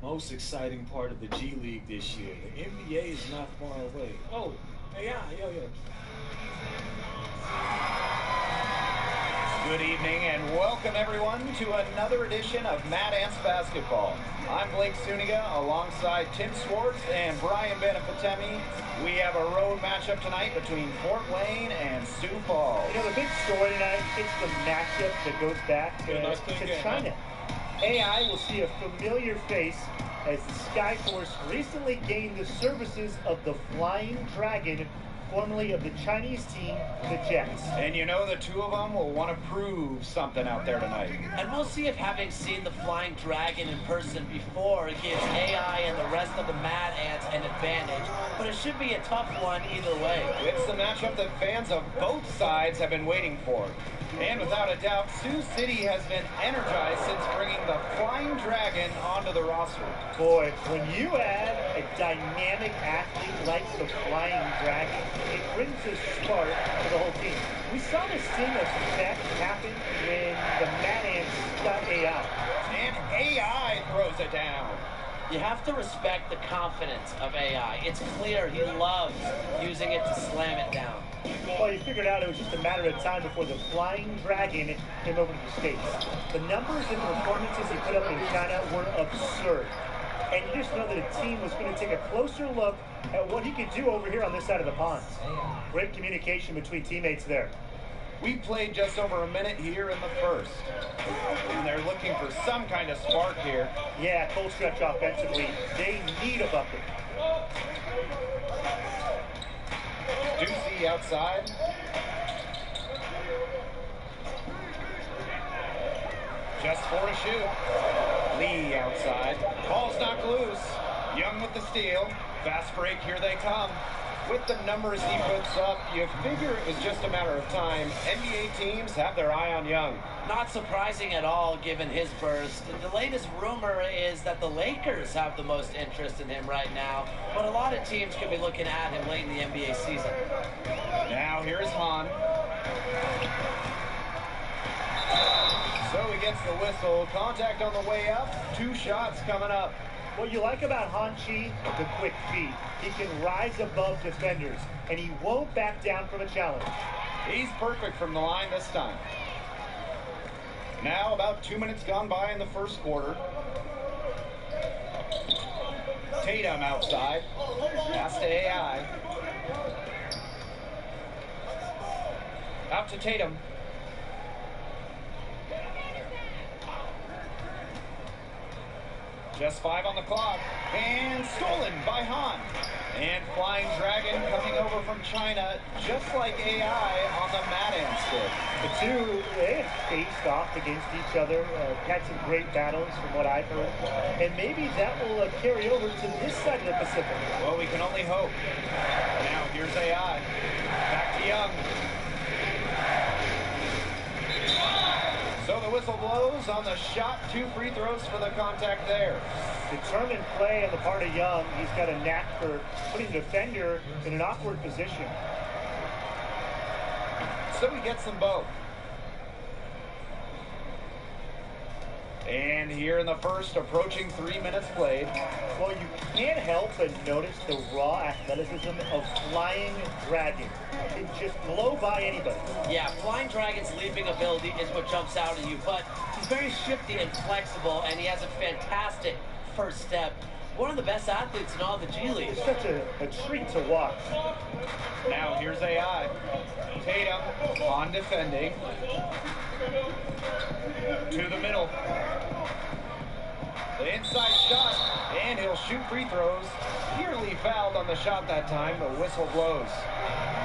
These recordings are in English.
most exciting part of the G League this year. The NBA is not far away. Oh, AI, yo. Good evening and welcome everyone to another edition of Mad Ants Basketball. I'm Blake Suniga alongside Tim Swartz and Brian Benefatemi. We have a road matchup tonight between Fort Wayne and Sioux Falls. You know, the big story tonight, it's the matchup that goes back to China. AI will see a familiar face as the Skyforce recently gained the services of the Flying Dragon, formerly of the Chinese team, the Jets. And you know the two of them will want to prove something out there tonight. And we'll see if having seen the Flying Dragon in person before gives AI and the rest of the Mad Ants an advantage. But it should be a tough one either way. It's the matchup that fans of both sides have been waiting for. And without a doubt, Sioux City has been energized since bringing the Flying Dragon onto the roster. Boy, when you add a dynamic athlete like the Flying Dragon, it brings a spark to the whole team. We saw the same effect happen when the Mad Ants got AI. And AI throws it down. You have to respect the confidence of AI. It's clear he loves using it to slam it down. Well, you figured out it was just a matter of time before the Flying Dragon came over to the States. The numbers and performances he put up in China were absurd. And you just know that a team was going to take a closer look at what he could do over here on this side of the pond. Great communication between teammates there. We played just over a minute here in the first. And they're looking for some kind of spark here. Yeah, cold stretch offensively. They need a bucket. Ducey outside. Just for a shoot. Lee outside. Ball's knocked loose. Young with the steal. Fast break, here they come. With the numbers he puts up, you figure it was just a matter of time. NBA teams have their eye on Young. Not surprising at all, given his burst. The latest rumor is that the Lakers have the most interest in him right now, but a lot of teams could be looking at him late in the NBA season. Now here's Han. So he gets the whistle. Contact on the way up. 2 shots coming up. What you like about Han Chi, the quick feet. He can rise above defenders, and he won't back down from a challenge. He's perfect from the line this time. Now about 2 minutes gone by in the first quarter. Tatum outside. Pass to AI. Out to Tatum. Just 5 on the clock, and stolen by Han. And Flying Dragon coming over from China, just like AI on the Mad Ants did. The two, they have faced off against each other, had some great battles from what I've heard. And maybe that will carry over to this side of the Pacific. Well, we can only hope. Now here's AI. Back to Young. So the whistle blows on the shot. 2 free throws for the contact there. Determined play on the part of Young. He's got a knack for putting the defender in an awkward position. So he gets them both. And here in the first, approaching 3 minutes played. Well, you can't help but notice the raw athleticism of Flying Dragon. It can just blow by anybody. Yeah, Flying Dragon's leaping ability is what jumps out at you, but he's very shifty and flexible, and he has a fantastic first step. One of the best athletes in all the G League. It's such a treat to watch. Now here's AI. Tatum on defending. To the middle. The inside shot, and he'll shoot free throws. Nearly fouled on the shot that time, the whistle blows.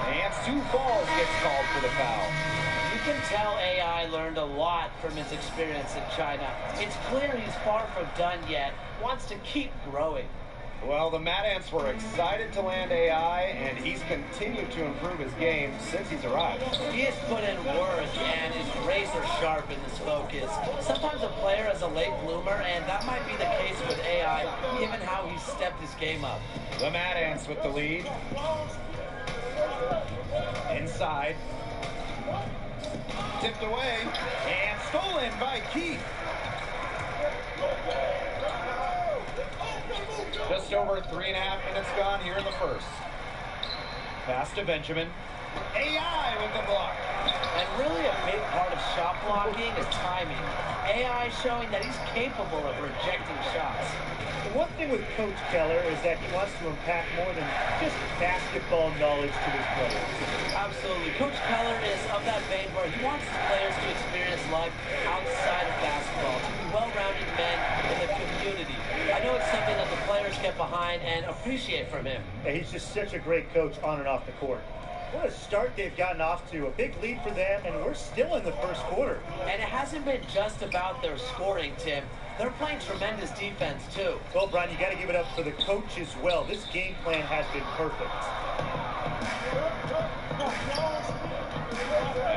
And Sioux Falls gets called for the foul. You can tell AI learned a lot from his experience in China. It's clear he's far from done yet, wants to keep growing. Well, the Mad Ants were excited to land AI, and he's continued to improve his game since he's arrived. He has put in work and is razor sharp in his focus. Sometimes a player is a late bloomer, and that might be the case with AI, given how he stepped his game up. The Mad Ants with the lead. Inside. Tipped away, and stolen by Keith. Just over 3.5 minutes gone here in the first. Pass to Benjamin. AI with the block. And really a big part of shot blocking is timing. AI showing that he's capable of rejecting shots. The one thing with Coach Keller is that he wants to impact more than just basketball knowledge to his players. Absolutely. Coach Keller is of that vein where he wants his players to experience life outside of basketball, to be well-rounded men in the community. I know it's something that the players get behind and appreciate from him. And he's just such a great coach on and off the court. What a start they've gotten off to. A big lead for them, and we're still in the first quarter. And it hasn't been just about their scoring, Tim. They're playing tremendous defense, too. Well, Brian, you got to give it up for the coach as well. This game plan has been perfect.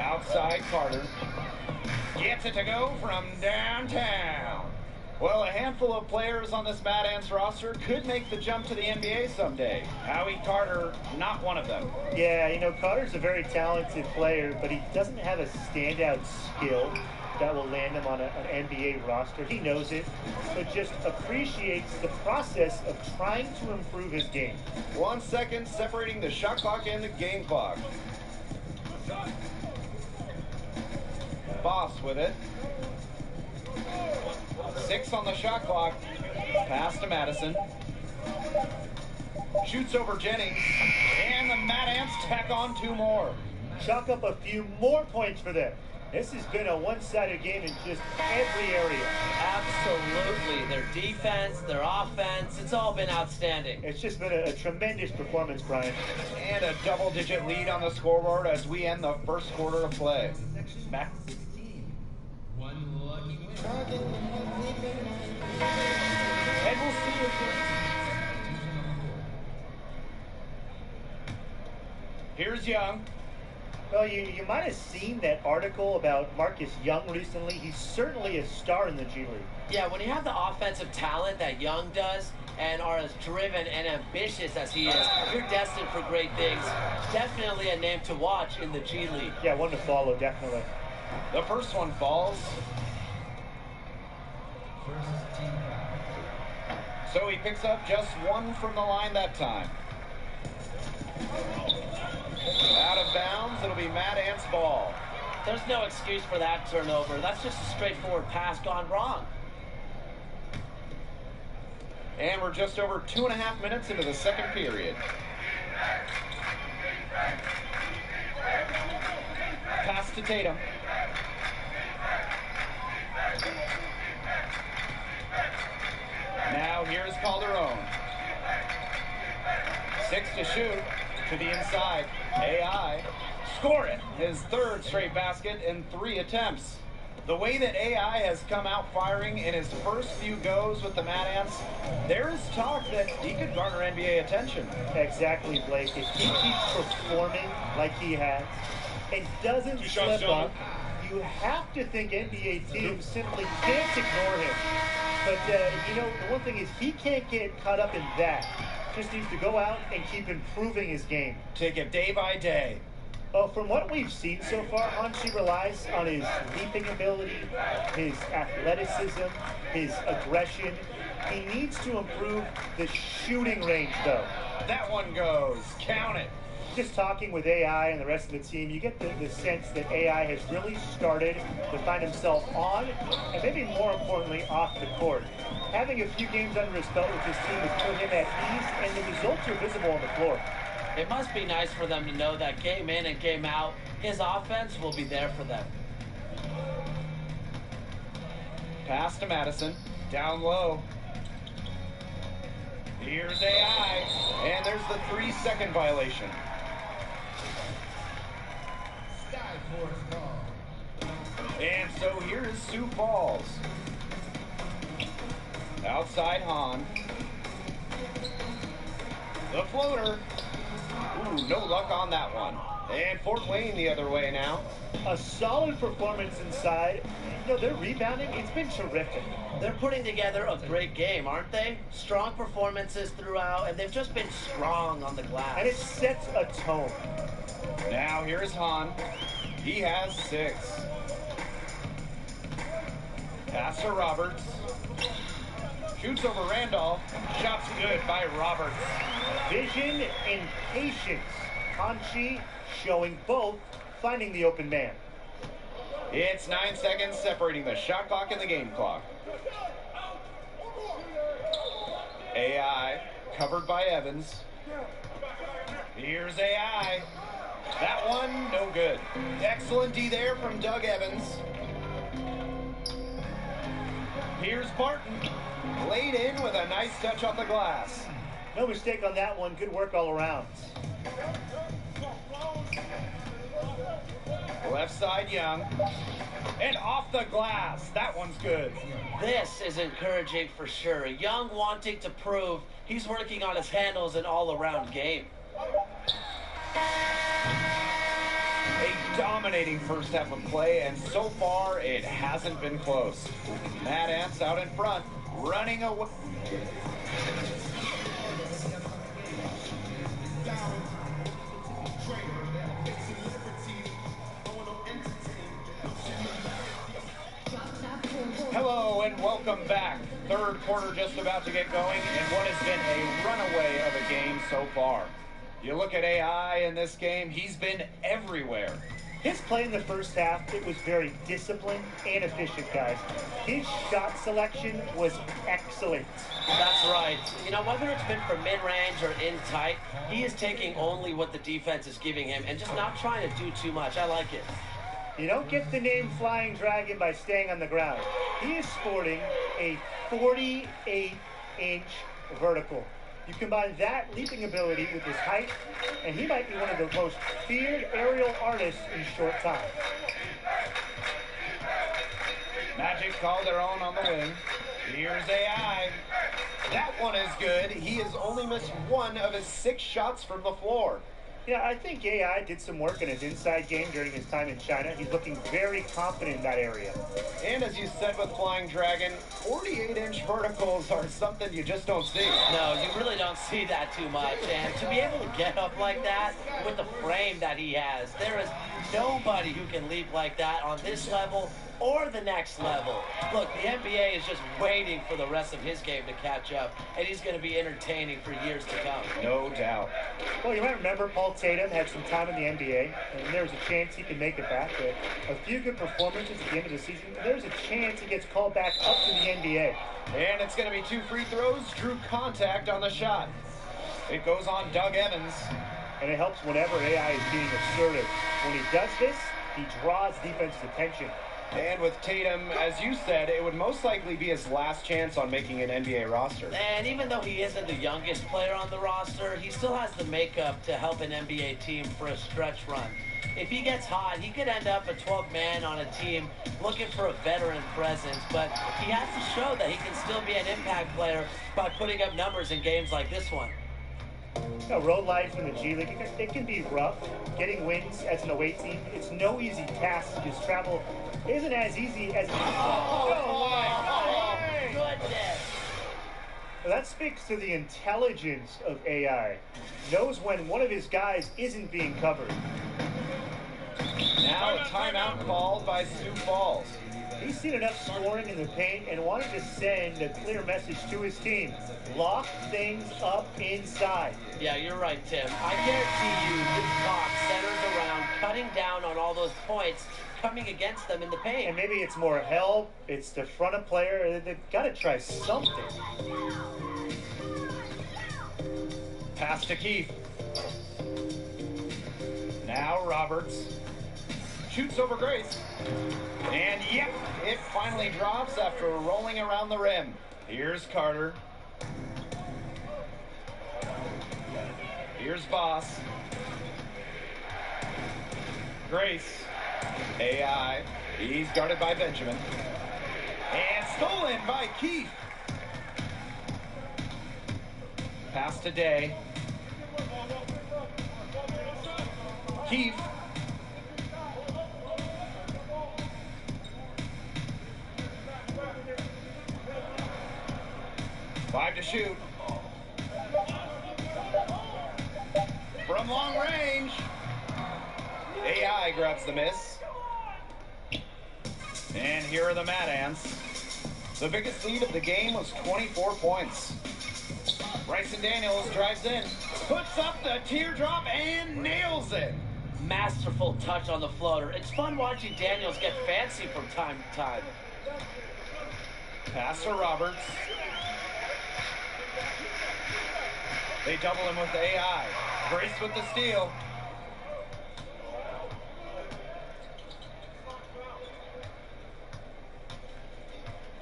Outside Carter. Gets it to go from downtown. Well, a handful of players on this Mad Ants roster could make the jump to the NBA someday. Howie Carter, not one of them. Yeah, you know, Carter's a very talented player, but he doesn't have a standout skill that will land him on an NBA roster. He knows it, but just appreciates the process of trying to improve his game. 1 second separating the shot clock and the game clock. Boss with it. 6 on the shot clock. Pass to Madison. Shoots over Jennings. And the Mad Ants tack on 2 more. Chalk up a few more points for them. This has been a one-sided game in just every area. Absolutely. Their defense, their offense, it's all been outstanding. It's just been a tremendous performance, Brian. And a double-digit lead on the scoreboard as we end the first quarter of play. Matt? And we'll see if here's Young. Well, you might have seen that article about Marcus Young recently. He's certainly a star in the G League. Yeah, when you have the offensive talent that Young does and are as driven and ambitious as he is, you're destined for great things. Definitely a name to watch in the G League. Yeah, one to follow, definitely. The first one falls. So he picks up just 1 from the line that time. Out of bounds, it'll be Mad Ants ball. There's no excuse for that turnover. That's just a straightforward pass gone wrong. And we're just over 2.5 minutes into the second period. Pass to Tatum. Now here's Calderon. 6 to shoot. To the inside. AI. Score it. His 3rd straight basket in 3 attempts. The way that AI has come out firing in his first few goes with the Mad Ants, there is talk that he could garner NBA attention. Exactly, Blake. If he keeps performing like he has and doesn't slip up, you have to think NBA teams simply can't ignore him. But, you know, the one thing is he can't get caught up in that. Just needs to go out and keep improving his game. Take it day by day. Well, from what we've seen so far, Hanshi relies on his leaping ability, his athleticism, his aggression. He needs to improve the shooting range, though. That one goes. Count it. Just talking with AI and the rest of the team, you get the sense that AI has really started to find himself on, and maybe more importantly, off the court. Having a few games under his belt with his team has put him at ease, and the results are visible on the floor. It must be nice for them to know that game in and game out, his offense will be there for them. Pass to Madison. Down low. Here's AI. And there's the 3-second violation. And so here is Sioux Falls. Outside Han. The floater. Ooh, no luck on that one. And Fort Wayne the other way now. A solid performance inside. You know, their rebounding, it's been terrific. They're putting together a great game, aren't they? Strong performances throughout, and they've just been strong on the glass. And it sets a tone. Now here's Han. He has 6. Pass to Roberts. Shoots over Randolph. Shot's good by Roberts. Vision and patience. Conchi showing both, finding the open man. It's 9 seconds separating the shot clock and the game clock. AI covered by Evans. Here's AI. That one, no good. Excellent D there from Doug Evans. Here's Barton. Laid in with a nice touch on the glass. No mistake on that one. Good work all around. Left side, Young. And off the glass. That one's good. This is encouraging for sure. Young wanting to prove he's working on his handles and all-around game. A dominating first half of play, and so far it hasn't been close. Mad Ants out in front, running away. Hello and welcome back. Third quarter just about to get going in what has been a runaway of a game so far. You look at AI in this game, he's been everywhere. His play in the first half, it was very disciplined and efficient, guys. His shot selection was excellent. That's right. You know, whether it's been from mid-range or in tight, he is taking only what the defense is giving him and just not trying to do too much. I like it. You don't get the name Flying Dragon by staying on the ground. He is sporting a 48-inch vertical. You combine that leaping ability with his height, and he might be one of the most feared aerial artists in short time. Magic called their own on the wing. Here's AI. That one is good. He has only missed one of his 6 shots from the floor. Yeah, I think AI did some work in his inside game during his time in China. He's looking very confident in that area. And as you said with Flying Dragon, 48-inch verticals are something you just don't see. No, you really don't see that too much. And to be able to get up like that with the frame that he has, there is nobody who can leap like that on this level or the next level. Look, the NBA is just waiting for the rest of his game to catch up, and he's going to be entertaining for years to come. No doubt. Well, you might remember Paul Tatum had some time in the NBA, and there's a chance he can make it back. A few good performances at the end of the season. There's a chance he gets called back up to the NBA. And it's going to be 2 free throws. Drew contact on the shot. It goes on Doug Evans. And it helps whenever AI is being assertive. When he does this, he draws defense's attention. And with Tatum, as you said, it would most likely be his last chance on making an NBA roster. And even though he isn't the youngest player on the roster, he still has the makeup to help an NBA team for a stretch run. If he gets hot, he could end up a 12-man on a team looking for a veteran presence, but he has to show that he can still be an impact player by putting up numbers in games like this one. You know, road life in the G League, it can be rough. Getting wins as an away team, it's no easy task because travel isn't as easy as it used to. Oh, my goodness. That speaks to the intelligence of AI. Knows when one of his guys isn't being covered. Now a timeout called by Sioux Falls. He's seen enough scoring in the paint and wanted to send a clear message to his team. Lock things up inside. Yeah, you're right, Tim. I guarantee you this clock centers around cutting down on all those points coming against them in the paint. And maybe it's more help, it's the front of player. They've got to try something. Pass to Keith. Now Roberts. Shoots over Grace. And yep, it finally drops after rolling around the rim. Here's Carter. Here's Boss. Grace. AI. He's guarded by Benjamin. And stolen by Keith. Pass to Day. Keith. Five to shoot. From long range. AI grabs the miss. And here are the Mad Ants. The biggest lead of the game was 24 points. Bryson Daniels drives in, puts up the teardrop, and nails it. Masterful touch on the floater. It's fun watching Daniels get fancy from time to time. Pass to Roberts. They double him with AI. Grace with the steal.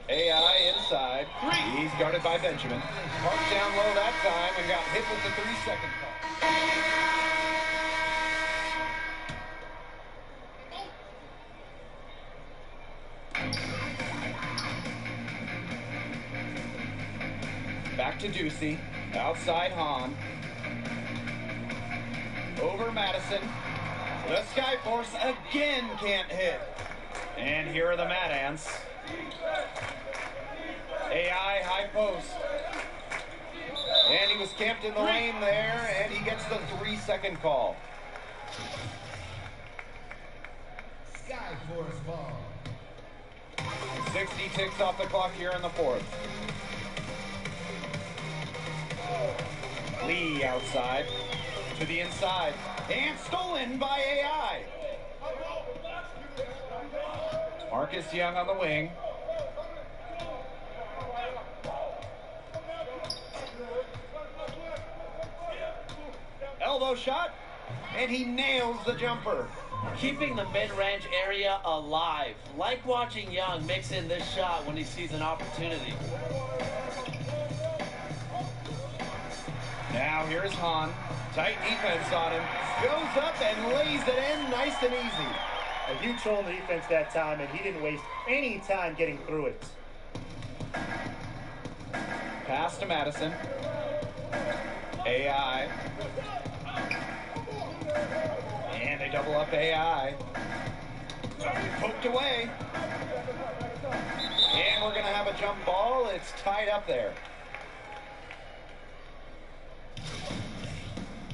AI inside. He's guarded by Benjamin. Marked down low that time and got hit with the 3-second call. Back to Ducey. Outside Hahn. Over Madison. The Skyforce again can't hit. And here are the Mad Ants. AI high post. And he was camped in the lane there, and he gets the 3-second call. Skyforce ball. 60 ticks off the clock here in the fourth. Lee outside to the inside, and stolen by AI. Marcus Young on the wing. Elbow shot, and he nails the jumper. Keeping the mid-range area alive. Like watching Young mix in this shot when he sees an opportunity. Now here's Hahn. Tight defense on him. Goes up and lays it in nice and easy. A huge hole in the defense that time, and he didn't waste any time getting through it. Pass to Madison. AI. And they double up AI. Poked away. And we're going to have a jump ball. It's tied up there.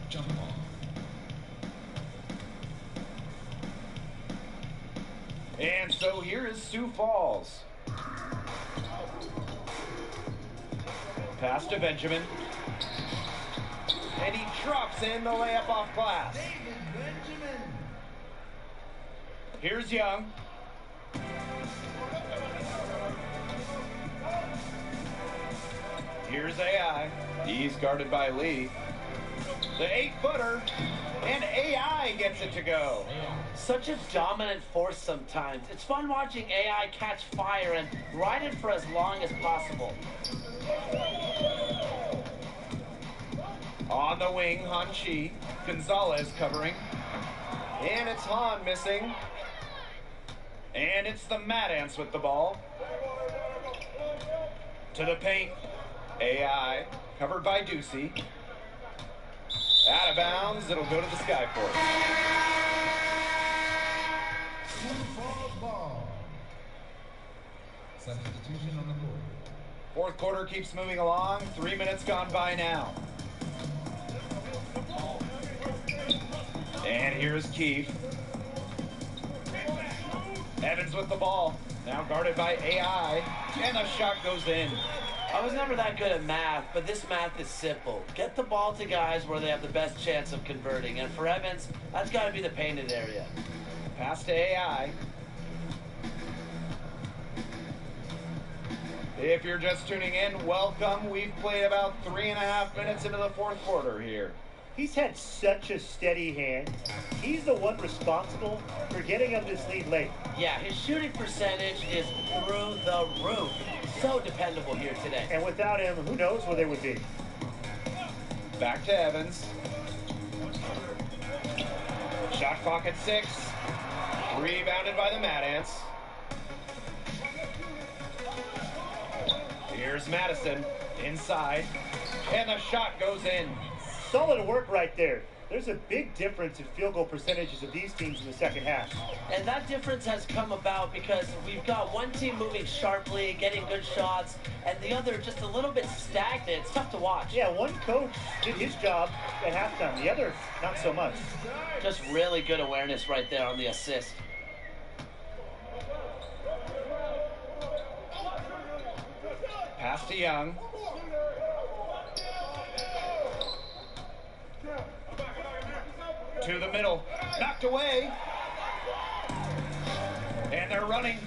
Jump ball. And so here is Sioux Falls. Pass to Benjamin. And he drops in the layup off glass. Benjamin. Here's Young. Here's AI. He's guarded by Lee. The 8-footer. And AI gets it to go. Such a dominant force sometimes. It's fun watching AI catch fire and ride it for as long as possible. On the wing, Han Chi. Gonzalez covering. And it's Han missing. And it's the Mad Ants with the ball. To the paint. AI covered by Ducey. Out of bounds. It'll go to the Skyforce. Sioux Falls ball. Substitution on the board. Fourth quarter keeps moving along. 3 minutes gone by now. And here's Keefe. Evans with the ball. Now guarded by AI. And the shot goes in. I was never that good at math, but this math is simple. Get the ball to guys where they have the best chance of converting. And for Evans, that's got to be the painted area. Pass to AI. If you're just tuning in, welcome. We've played about 3.5 minutes into the fourth quarter here. He's had such a steady hand. He's the one responsible for getting up this lead late. Yeah, his shooting percentage is through the roof. So dependable here today. And without him, who knows where they would be. Back to Evans. Shot clock at 6. Rebounded by the Mad Ants. Here's Madison inside. And the shot goes in. Solid work right there. There's a big difference in field goal percentages of these teams in the second half. And that difference has come about because we've got one team moving sharply, getting good shots, and the other just a little bit stagnant. It's tough to watch. Yeah, one coach did his job at halftime. The other, not so much. Just really good awareness right there on the assist. Pass to Young. To the middle. Knocked away. And they're running.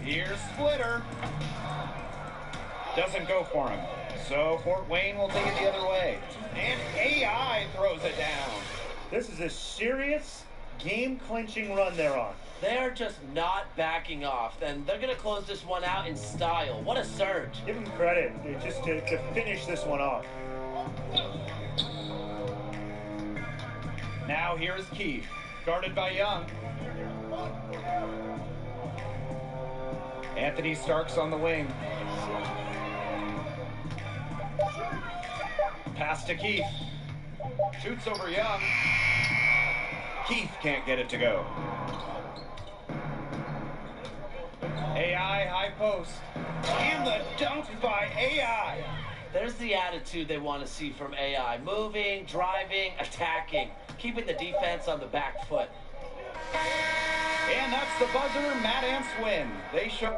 Here's Splitter. Doesn't go for him. So Fort Wayne will take it the other way. And AI throws it down. This is a serious game-clinching run they're on. They're just not backing off, and they're going to close this one out in style. What a surge. Give them credit just to finish this one off. Now here's Keith, guarded by Young. Anthony Starks on the wing. Pass to Keith. Shoots over Young. Keith can't get it to go. AI high post. And the dunk by AI. There's the attitude they want to see from AI. Moving, driving, attacking, keeping the defense on the back foot. And that's the buzzer. Mad Ants win. They show...